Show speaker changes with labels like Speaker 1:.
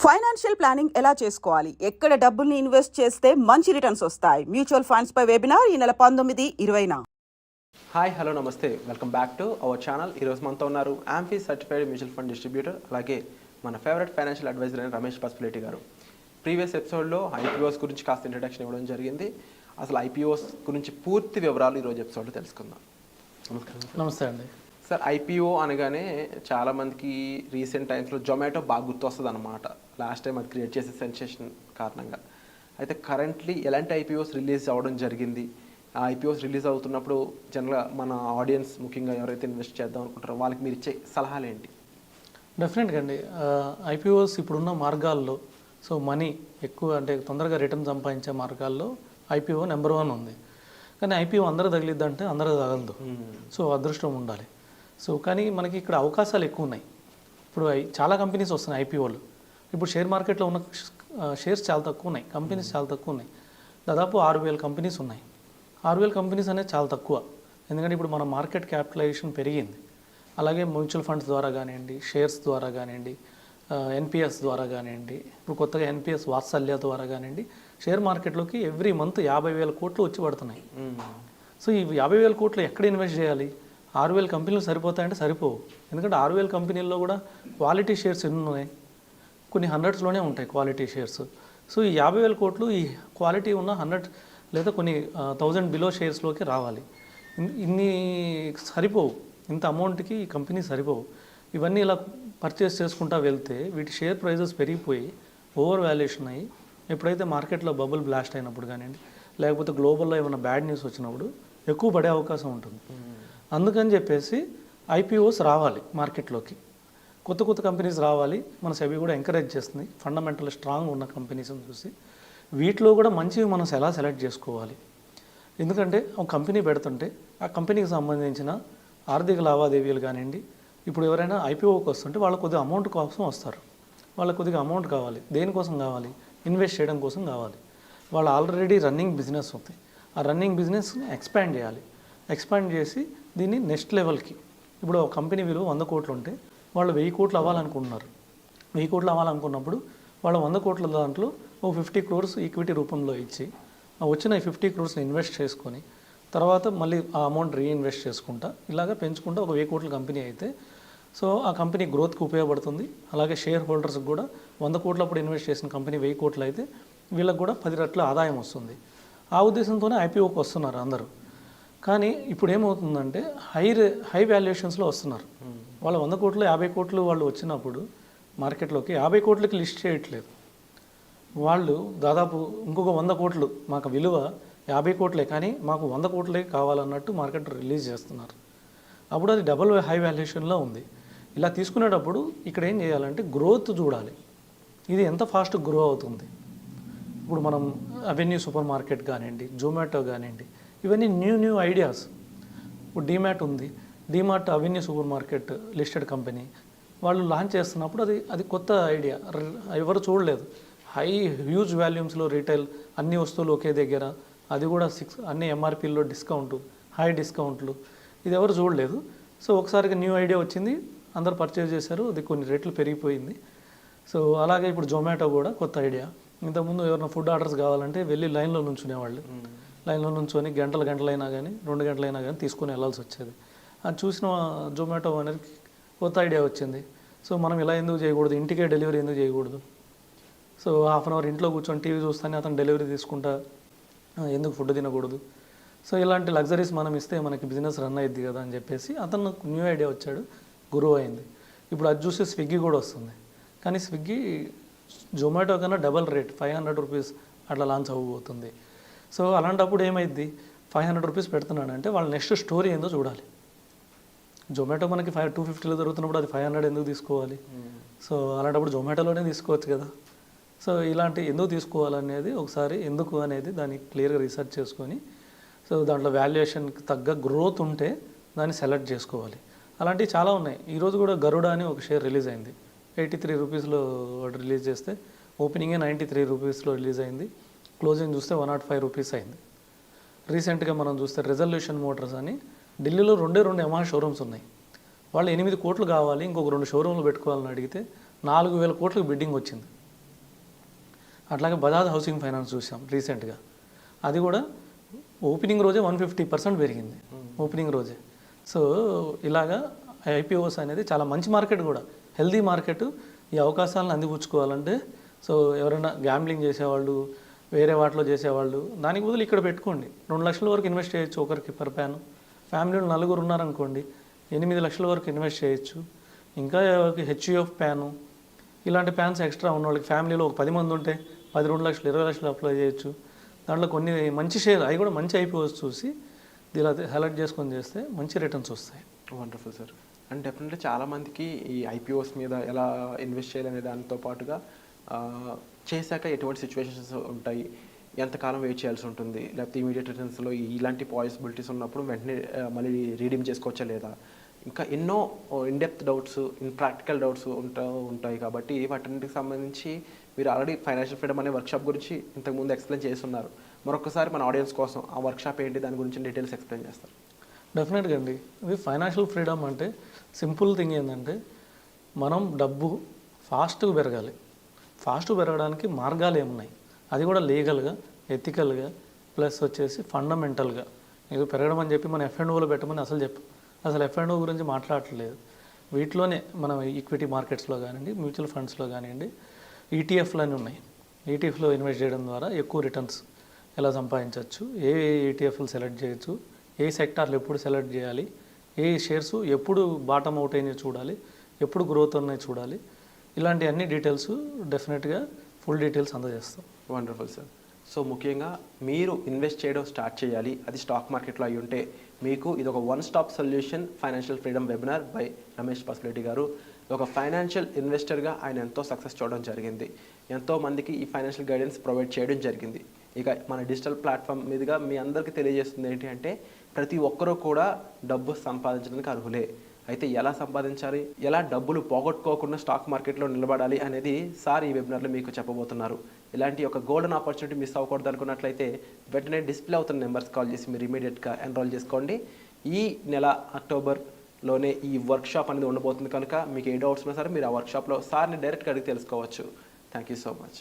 Speaker 1: Financial planning ఎలా చేసుకోవాలి, ఎక్కడ డబ్బుల్ని ఇన్వెస్ట్ చేస్తే మంచి రిటర్న్స్ వస్తాయి, మ్యూచువల్ ఫండ్స్ పై వెబినార్ ఈ నెల 19-20న.
Speaker 2: హాయ్ హలో నమస్తే, welcome back to our channel. ఈరోజు మనతో ఉన్నారు amphi certified mutual fund distributor, అలాగే మన ఫేవరెట్ ఫైనాన్షియల్ అడ్వైజర్ అయిన రమేష్ పసుపులేటి గారు. ప్రీవియస్ ఎపిసోడ్లో ఐపీఓస్ గురించి కాస్త ఇంట్రడక్షన్ ఇవ్వడం జరిగింది. అసలు ఐపీఓస్ గురించి పూర్తి వివరాలు ఈరోజు ఎపిసోడ్లో తెలుసుకుందాం.
Speaker 3: నమస్తే అండి.
Speaker 2: సార్, ఐపీఓ అనగానే చాలామందికి రీసెంట్ టైమ్స్లో జొమాటో బాగా గుర్తొస్తుంది అనమాట. లాస్ట్ టైం అది క్రియేట్ చేసే సెన్సేషన్ కారణంగా. అయితే కరెంట్లీ ఎలాంటి ఐపీఓస్ రిలీజ్ అవ్వడం జరిగింది, ఆ ఐపీఓస్ రిలీజ్ అవుతున్నప్పుడు జనరల్గా మన ఆడియన్స్, ముఖ్యంగా ఎవరైతే ఇన్వెస్ట్ చేద్దాం అనుకుంటారో వాళ్ళకి మీరు ఇచ్చే సలహాలు ఏంటి?
Speaker 3: డెఫినెట్గా అండి, ఐపీఓస్ ఇప్పుడున్న మార్గాల్లో మనీ ఎక్కువ అంటే తొందరగా రిటర్న్ సంపాదించే మార్గాల్లో ఐపీఓ నెంబర్ 1 ఉంది. కానీ ఐపీఓ అందరూ తగిలిద్దంటే అందరూ తగలదు. అదృష్టం ఉండాలి. కానీ మనకి ఇక్కడ అవకాశాలు ఎక్కువ ఉన్నాయి. ఇప్పుడు చాలా కంపెనీస్ వస్తున్నాయి ఐపీఓలు. ఇప్పుడు షేర్ మార్కెట్లో ఉన్న షేర్స్ చాలా తక్కువ ఉన్నాయి, కంపెనీస్ చాలా తక్కువ ఉన్నాయి. దాదాపు 6,000 కంపెనీస్ ఉన్నాయి. 6,000 కంపెనీస్ అనేది చాలా తక్కువ. ఎందుకంటే ఇప్పుడు మన మార్కెట్ క్యాపిటలైజేషన్ పెరిగింది. అలాగే మ్యూచువల్ ఫండ్స్ ద్వారా కానివ్వండి, షేర్స్ ద్వారా కానివ్వండి, ఎన్పిఎస్ ద్వారా కానివ్వండి, ఇప్పుడు కొత్తగా ఎన్పిఎస్ వాత్సల్య ద్వారా కానివ్వండి, షేర్ మార్కెట్లోకి ఎవ్రీ మంత్ 50,000 కోట్లు వచ్చి పడుతున్నాయి. ఈ 50,000 కోట్లు ఎక్కడ ఇన్వెస్ట్ చేయాలి? 6,000 కంపెనీలు సరిపోతాయంటే సరిపోవు. ఎందుకంటే 6,000 కంపెనీల్లో కూడా క్వాలిటీ షేర్స్ ఎన్ని ఉన్నాయి? కొన్ని హండ్రెడ్స్లోనే ఉంటాయి క్వాలిటీ షేర్స్. ఈ 50,000 కోట్లు ఈ క్వాలిటీ ఉన్న 100 లేదా కొన్ని 1000 బిలో షేర్స్లోకి రావాలి. ఇన్ని సరిపోవు, ఇంత అమౌంట్కి ఈ కంపెనీ సరిపోవు. ఇవన్నీ ఇలా పర్చేస్ చేసుకుంటా వెళ్తే వీటి షేర్ ప్రైజెస్ పెరిగిపోయి ఓవర్ వాల్యుయేషన్ అయ్యి ఎప్పుడైతే మార్కెట్లో బబుల్ బ్లాస్ట్ అయినప్పుడు కానివ్వండి, లేకపోతే గ్లోబల్లో ఏమైనా బ్యాడ్ న్యూస్ వచ్చినప్పుడు ఎక్కువ పడే అవకాశం ఉంటుంది. అందుకని చెప్పేసి ఐపీఓస్ రావాలి మార్కెట్లోకి, కొత్త కొత్త కంపెనీస్ రావాలి. మన సెబీ కూడా ఎంకరేజ్ చేస్తుంది ఫండమెంటల్ స్ట్రాంగ్ ఉన్న కంపెనీస్ని చూసి. వీటిలో కూడా మంచివి మనం ఎలా సెలెక్ట్ చేసుకోవాలి? ఎందుకంటే ఒక కంపెనీ పెడుతుంటే ఆ కంపెనీకి సంబంధించిన ఆర్థిక లావాదేవీలు కానివ్వండి, ఇప్పుడు ఎవరైనా ఐపీఓకి వస్తుంటే వాళ్ళ కొద్దిగా అమౌంట్ కోసం వస్తారు. వాళ్ళకి కొద్దిగా అమౌంట్ కావాలి. దేనికోసం కావాలి? ఇన్వెస్ట్ చేయడం కోసం కావాలి. వాళ్ళు ఆల్రెడీ రన్నింగ్ బిజినెస్ ఉంది, ఆ రన్నింగ్ బిజినెస్ని ఎక్స్పాండ్ చేయాలి. ఎక్స్పాండ్ చేసి దీన్ని నెక్స్ట్ లెవెల్కి, ఇప్పుడు ఒక కంపెనీ విలువ 100 కోట్లు ఉంటే వాళ్ళు 1000 కోట్లు అవ్వాలనుకుంటున్నారు. 1000 కోట్లు అవ్వాలనుకున్నప్పుడు వాళ్ళు 100 కోట్ల దాంట్లో ఒక 50 crores ఈక్విటీ రూపంలో ఇచ్చి వచ్చిన 50 crores ఇన్వెస్ట్ చేసుకొని తర్వాత మళ్ళీ ఆ అమౌంట్ రీఇన్వెస్ట్ చేసుకుంటా ఇలాగ పెంచుకుంటా ఒక 1000 కోట్ల కంపెనీ అయితే ఆ కంపెనీ గ్రోత్కి ఉపయోగపడుతుంది. అలాగే షేర్ హోల్డర్స్కి కూడా 100 కోట్ల అప్పుడు ఇన్వెస్ట్ చేసిన కంపెనీ 1000 కోట్లు అయితే వీళ్ళకి కూడా 10 రెట్ల ఆదాయం వస్తుంది. ఆ ఉద్దేశంతోనే ఐపీఓకి వస్తున్నారు అందరూ. కానీ ఇప్పుడు ఏమవుతుందంటే హై వాల్యుయేషన్స్లో వస్తున్నారు. వాళ్ళు 100 కోట్లు 50 కోట్లు వాళ్ళు వచ్చినప్పుడు మార్కెట్లోకి 50 కోట్లకి లిస్ట్ చేయట్లేదు. వాళ్ళు దాదాపు ఇంకొక 100 కోట్లు మాకు విలువ 50 కోట్లే కానీ మాకు 100 కోట్లే కావాలన్నట్టు మార్కెట్ రిలీజ్ చేస్తున్నారు. అప్పుడు అది డబుల్ హై వాల్యుయేషన్లో ఉంది. ఇలా తీసుకునేటప్పుడు ఇక్కడ ఏం చేయాలంటే గ్రోత్ చూడాలి. ఇది ఎంత ఫాస్ట్ గ్రో అవుతుంది. ఇప్పుడు మనం అవెన్యూ సూపర్ మార్కెట్ కానివ్వండి, జొమాటో కానివ్వండి, ఇవన్నీ న్యూ ఐడియాస్. ఇప్పుడు డీమ్యాట్ ఉంది, DMart avenue super market listed company. వాళ్ళు లాంచ్ చేస్తున్నప్పుడు అది కొత్త ఐడియా, ఎవరు చూడలేదు. హ్యూజ్ వాల్యూమ్స్లో రీటైల్, అన్ని వస్తువులు ఒకే దగ్గర, అది కూడా అన్ని ఎంఆర్పీల్లో డిస్కౌంట్, హై డిస్కౌంట్లు, ఇది ఎవరు చూడలేదు. ఒకసారిగా న్యూ ఐడియా వచ్చింది, అందరు పర్చేజ్ చేశారు, అది కొన్ని రేట్లు పెరిగిపోయింది. అలాగే ఇప్పుడు జొమాటో కూడా కొత్త ఐడియా. ఇంతకుముందు ఎవరైనా ఫుడ్ ఆర్డర్స్ కావాలంటే వెళ్ళి లైన్లో నుంచునేవాళ్ళు. లైన్లో నుంచొని గంటలైనా కానీ 2 గంటలైనా కానీ తీసుకొని వెళ్ళాల్సి వచ్చేది. అది చూసిన జొమాటో అనేది కొత్త ఐడియా వచ్చింది. మనం ఇలా ఎందుకు చేయకూడదు, ఇంటికే డెలివరీ ఎందుకు చేయకూడదు? హాఫ్ అన్ అవర్ ఇంట్లో కూర్చొని టీవీ చూస్తానే అతను డెలివరీ తీసుకుంటా ఎందుకు ఫుడ్ తినకూడదు? ఇలాంటి లగ్జరీస్ మనం ఇస్తే మనకి బిజినెస్ రన్ అయ్యిద్ది కదా అని చెప్పేసి అతను న్యూ ఐడియా వచ్చాడు, గురువు అయింది. ఇప్పుడు అది చూసి స్విగ్గీ కూడా వస్తుంది. కానీ స్విగ్గీ జొమాటో కన్నా డబల్ రేట్ 500 రూపీస్ అట్లా లాంచ్ అవ్వబోతుంది. అలాంటప్పుడు ఏమైద్ది? 500 రూపీస్ పెడుతున్నాడంటే వాళ్ళ నెక్స్ట్ స్టోరీ ఏందో చూడాలి. జొమాటో మనకి 250లో దొరుకుతున్నప్పుడు అది 500 ఎందుకు తీసుకోవాలి? అలాంటప్పుడు జొమాటోలోనే తీసుకోవచ్చు కదా. ఇలాంటి ఎందుకు తీసుకోవాలనేది ఒకసారి ఎందుకు అనేది దాన్ని క్లియర్గా రీసెర్చ్ చేసుకొని దాంట్లో వాల్యుయేషన్కి తగ్గ గ్రోత్ ఉంటే దాన్ని సెలెక్ట్ చేసుకోవాలి. అలాంటివి చాలా ఉన్నాయి. ఈరోజు కూడా గరుడ అని ఒక షేర్ రిలీజ్ అయింది. 83 రూపీస్లో రిలీజ్ చేస్తే ఓపెనింగే 93 రూపీస్లో రిలీజ్ అయింది. క్లోజింగ్ చూస్తే 105 రూపీస్ అయింది. రీసెంట్గా మనం చూస్తే రెజల్యూషన్ మోటార్స్ అని ఢిల్లీలో 2 యమహా షోరూమ్స్ ఉన్నాయి. వాళ్ళు 8 కోట్లు కావాలి, ఇంకొక 2 షోరూమ్లు పెట్టుకోవాలని అడిగితే 4,000 కోట్లకు బిడ్డింగ్ వచ్చింది. అట్లాగే బజాజ్ హౌసింగ్ ఫైనాన్స్ చూసాం రీసెంట్గా, అది కూడా ఓపెనింగ్ రోజే 150% పెరిగింది ఓపెనింగ్ రోజే. సో ఇలాగా ఐపీఓస్ అనేది చాలా మంచి మార్కెట్, కూడా హెల్దీ మార్కెట్. ఈ అవకాశాలను అందిపుచ్చుకోవాలంటే సో ఎవరైనా గ్యాంబ్లింగ్ చేసేవాళ్ళు, వేరే వాటిలో చేసేవాళ్ళు దానికి బదులు ఇక్కడ పెట్టుకోండి. 2 లక్షల వరకు ఇన్వెస్ట్ చేయొచ్చు ఒకరికి పర్ ప్యాన్. ఫ్యామిలీలో 4 ఉన్నారనుకోండి 8 లక్షల వరకు ఇన్వెస్ట్ చేయొచ్చు. ఇంకా హెచ్యుఎఫ్ ప్యాను ఇలాంటి ప్యాన్స్ ఎక్స్ట్రా ఉన్న వాళ్ళకి, ఫ్యామిలీలో ఒక 10 మంది ఉంటే 10, 2 లక్షలు 20 లక్షలు అప్లై చేయొచ్చు. దాంట్లో కొన్ని మంచి షేర్, అవి కూడా మంచి ఐపీఓస్ చూసి ఇలా సెలెక్ట్ చేసుకొని చేస్తే మంచి రిటర్న్స్ వస్తాయి.
Speaker 2: Wonderful sir. అండ్ డెఫినెట్లీ చాలామందికి ఈ ఐపీఓస్ మీద ఎలా ఇన్వెస్ట్ చేయాలనే దానితో పాటుగా చేశాక ఎటువంటి సిచ్యువేషన్స్ ఉంటాయి, ఎంతకాలం వెయిట్ చేయాల్సి ఉంటుంది, లేకపోతే ఇమీడియట్ రిటర్న్స్లో ఇలాంటి పాసిబిలిటీస్ ఉన్నప్పుడు వెంటనే మళ్ళీ రీడీమ్ చేసుకోవచ్చా లేదా, ఇంకా ఎన్నో ఇన్డెప్త్ డౌట్స్, ప్రాక్టికల్ డౌట్స్ ఉంటాయి. కాబట్టి వాటన్నిటికి సంబంధించి మీరు ఆల్రెడీ ఫైనాన్షియల్ ఫ్రీడమ్ అనే వర్క్షాప్ గురించి ఇంతకుముందు ఎక్స్ప్లెయిన్ చేస్తున్నారు. మరొకసారి మన ఆడియన్స్ కోసం ఆ వర్క్షాప్ ఏంటి, దాని గురించి డీటెయిల్స్ ఎక్స్ప్లెయిన్ చేస్తారు.
Speaker 3: డెఫినెట్గా అండి. ఇది ఫైనాన్షియల్ ఫ్రీడమ్ అంటే సింపుల్ థింగ్ ఏంటంటే మనం డబ్బు ఫాస్ట్గా పెరగాలి. ఫాస్ట్ పెరగడానికి మార్గాలు ఏమున్నాయి, అది కూడా లీగల్గా, ఎథికల్గా, ప్లస్ వచ్చేసి ఫండమెంటల్గా. ఇది పెరగడం అని చెప్పి మనం ఎఫ్ఎండ్ఓలో పెట్టమని అసలు ఎఫ్ఎండ్ఓ గురించి మాట్లాడట్లేదు. వీటిలోనే మనం ఈక్విటీ మార్కెట్స్లో కానివ్వండి, మ్యూచువల్ ఫండ్స్లో కానివ్వండి, ఈటీఎఫ్లు అని ఉన్నాయి. ఈటీఎఫ్లో ఇన్వెస్ట్ చేయడం ద్వారా ఎక్కువ రిటర్న్స్ ఎలా సంపాదించవచ్చు, ఏ ఈటీఎఫ్లు సెలెక్ట్ చేయొచ్చు, ఏ సెక్టార్లు ఎప్పుడు సెలెక్ట్ చేయాలి, ఏ షేర్స్ ఎప్పుడు బాటమ్ అవుట్ అయినాయి చూడాలి, ఎప్పుడు గ్రోత్ ఉన్నాయి చూడాలి, ఇలాంటి అన్ని డీటెయిల్స్ డెఫినెట్గా ఫుల్ డీటెయిల్స్ అందజేస్తాం.
Speaker 2: Wonderful sir. సో ముఖ్యంగా మీరు ఇన్వెస్ట్ చేయడం స్టార్ట్ చేయాలి, అది స్టాక్ మార్కెట్లో అయి ఉంటే మీకు ఇది ఒక one stop solution financial freedom webinar by Ramesh Pasupuleti గారు. ఒక ఫైనాన్షియల్ ఇన్వెస్టర్గా ఆయన ఎంతో సక్సెస్ చూడడం జరిగింది, ఎంతో మందికి ఈ ఫైనాన్షియల్ గైడెన్స్ ప్రొవైడ్ చేయడం జరిగింది. ఇక మన డిజిటల్ ప్లాట్ఫామ్ మీదుగా మీ అందరికీ తెలియజేస్తుంది ఏంటి అంటే ప్రతి ఒక్కరూ కూడా డబ్బు సంపాదించడానికి అర్హులే. అయితే ఎలా సంపాదించాలి, ఎలా డబ్బులు పోగొట్టుకోకుండా స్టాక్ మార్కెట్లో నిలబడాలి అనేది సార్ ఈ వెబినార్లో మీకు చెప్పబోతున్నారు. ఇలాంటి ఒక గోల్డెన్ ఆపర్చునిటీ మిస్ అవ్వకూడదు అనుకున్నట్లయితే వెంటనే డిస్ప్లే అవుతున్న నెంబర్స్ కాల్ చేసి మీరు ఇమీడియట్గా ఎన్రోల్ చేసుకోండి. ఈ నెల అక్టోబర్లోనే ఈ వర్క్షాప్ అనేది ఉండబోతుంది కనుక మీకు ఏ డౌట్స్ ఉన్నా సరే మీరు ఆ వర్క్షాప్లో సార్ని డైరెక్ట్గా అడిగి తెలుసుకోవచ్చు. Thank you so much.